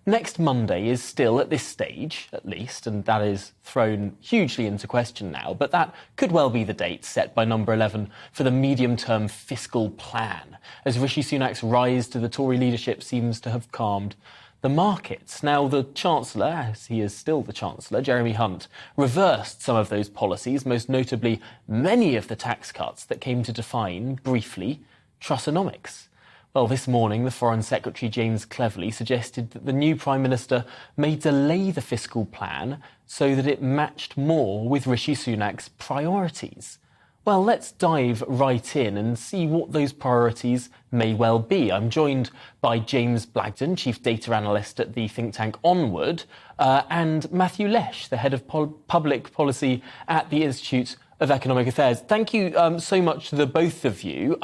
next Monday is still, at this stage at least, and that is thrown hugely into question now, but that could well be the date set by Number 11 for the medium-term fiscal plan, as Rishi Sunak's rise to the Tory leadership seems to have calmed the markets. Now, the Chancellor, as he is still the Chancellor, Jeremy Hunt, reversed some of those policies, most notably many of the tax cuts that came to define, briefly, Rishonomics. Well, this morning, the Foreign Secretary James Cleverly suggested that the new Prime Minister may delay the fiscal plan so that it matched more with Rishi Sunak's priorities. Well, let's dive right in and see what those priorities may well be. I'm joined by James Blagden, Chief Data Analyst at the think tank Onward, and Matthew Lesh, the Head of Public Policy at the Institute of Economic Affairs. Thank you so much to the both of you.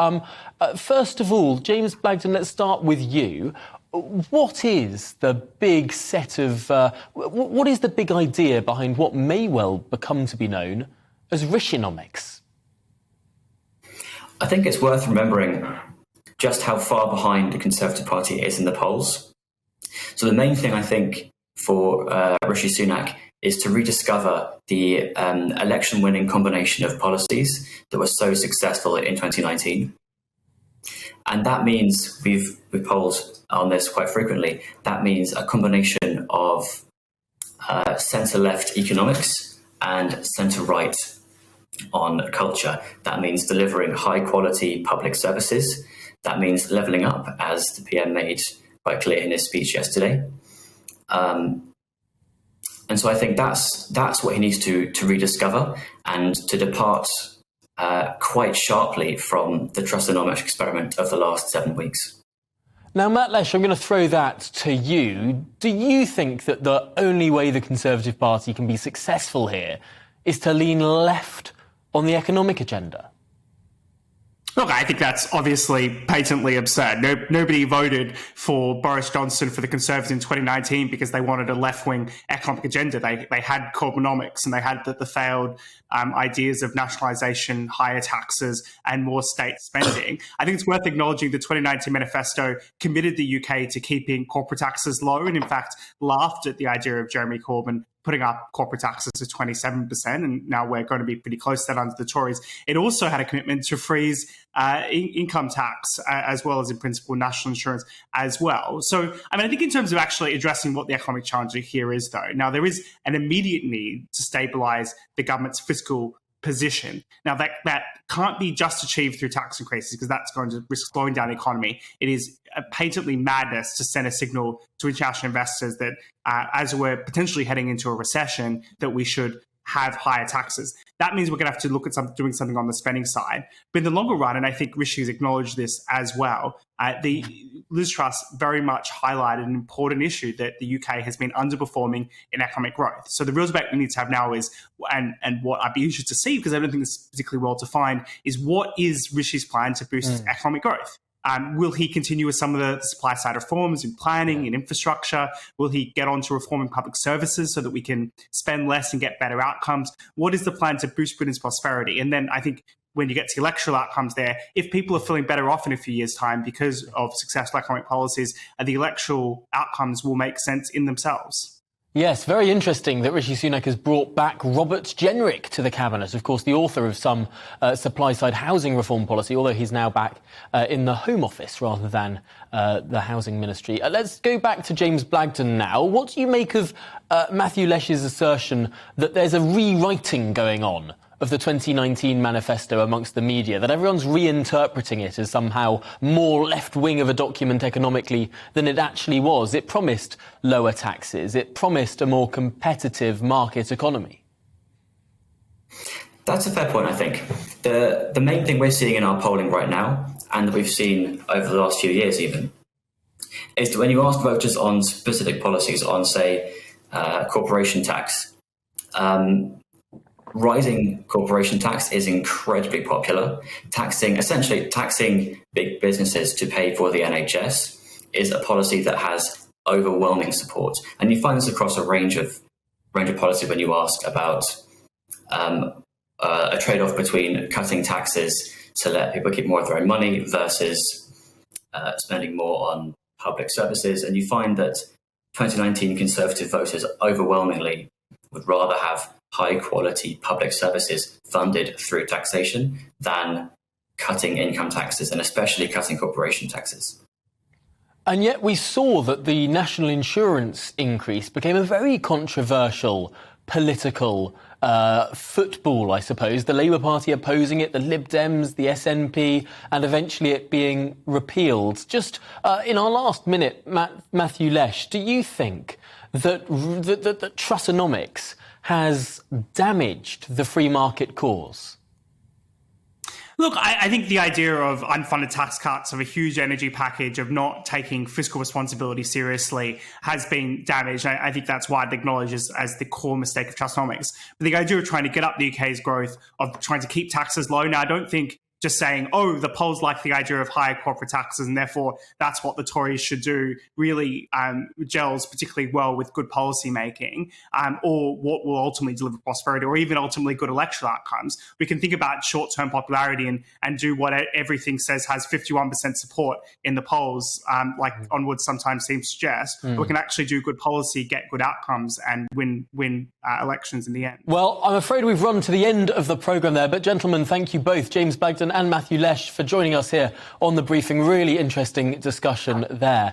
First of all, James Blagden, let's start with you. What is the big set of, what is the big idea behind what may well become to be known as Rishonomics? I think it's worth remembering just how far behind the Conservative Party is in the polls. So the main thing, I think, for Rishi Sunak is to rediscover the election-winning combination of policies that were so successful in 2019. And that means, we've polled on this quite frequently, that means a combination of centre-left economics and centre-right on culture. That means delivering high-quality public services. That means levelling up, as the PM made quite clear in his speech yesterday. And so I think that's what he needs to rediscover and to depart quite sharply from the Rishonomics experiment of the last 7 weeks. Now, Matt Lesh, I'm going to throw that to you. Do you think that the only way the Conservative Party can be successful here is to lean left on the economic agenda? Look, I think that's obviously patently absurd. Nobody voted for Boris Johnson for the Conservatives in 2019 because they wanted a left-wing economic agenda. They had Corbynomics and they had the failed ideas of nationalisation, higher taxes and more state spending. I think it's worth acknowledging the 2019 manifesto committed the UK to keeping corporate taxes low and in fact laughed at the idea of Jeremy Corbyn putting up corporate taxes to 27%, and now we're going to be pretty close to that under the Tories. It also had a commitment to freeze income tax as well as, in principle, national insurance as well. So, I think in terms of actually addressing what the economic challenge here is, though, now there is an immediate need to stabilise the government's fiscal position. Now, that can't be just achieved through tax increases because that's going to risk slowing down the economy. It is patently madness to send a signal to international investors that as we're potentially heading into a recession, that we should have higher taxes. That means we're going to have to look at doing something on the spending side. But in the longer run, and I think Rishi has acknowledged this as well, the Liz Truss very much highlighted an important issue that the UK has been underperforming in economic growth. So the real debate we need to have now is, and what I'd be interested to see, because I don't think it's particularly well defined, is what is Rishi's plan to boost economic growth? Will he continue with some of the supply side reforms in planning and infrastructure? Will he get on to reforming public services so that we can spend less and get better outcomes? What is the plan to boost Britain's prosperity? And then I think when you get to electoral outcomes there, if people are feeling better off in a few years' time because of successful economic policies, the electoral outcomes will make sense in themselves. Yes, very interesting that Rishi Sunak has brought back Robert Jenrick to the Cabinet, of course, the author of some supply-side housing reform policy, although he's now back in the Home Office rather than the Housing Ministry. Let's go back to James Blagden now. What do you make of Matthew Lesh's assertion that there's a rewriting going on of the 2019 manifesto amongst the media, that everyone's reinterpreting it as somehow more left-wing of a document economically than it actually was? It promised lower taxes. It promised a more competitive market economy. That's a fair point, I think. The main thing we're seeing in our polling right now, and that we've seen over the last few years even, is that when you ask voters on specific policies on, say, corporation tax, rising corporation tax is incredibly popular. Essentially taxing big businesses to pay for the NHS is a policy that has overwhelming support. And you find this across a range of policy when you ask about a trade-off between cutting taxes to let people keep more of their own money versus spending more on public services. And you find that 2019 Conservative voters overwhelmingly would rather have high-quality public services funded through taxation than cutting income taxes, and especially cutting corporation taxes. And yet we saw that the national insurance increase became a very controversial political football, I suppose. The Labour Party opposing it, the Lib Dems, the SNP, and eventually it being repealed. Just in our last minute, Matthew Lesh, do you think that Rishonomics has damaged the free market cause? Look, I think the idea of unfunded tax cuts, of a huge energy package, of not taking fiscal responsibility seriously has been damaged. I think that's widely acknowledged as the core mistake of Rishonomics. But the idea of trying to get up the UK's growth, of trying to keep taxes low, now I don't think just saying, oh, the polls like the idea of higher corporate taxes and therefore that's what the Tories should do, really gels particularly well with good policy making, or what will ultimately deliver prosperity, or even ultimately good electoral outcomes. We can think about short-term popularity and do what everything says has 51% support in the polls, like Onward sometimes seems to suggest. We can actually do good policy, get good outcomes, and win elections in the end. Well, I'm afraid we've run to the end of the programme there, but gentlemen, thank you both, James Blagden and Matthew Lesh, for joining us here on The Briefing. Really interesting discussion there.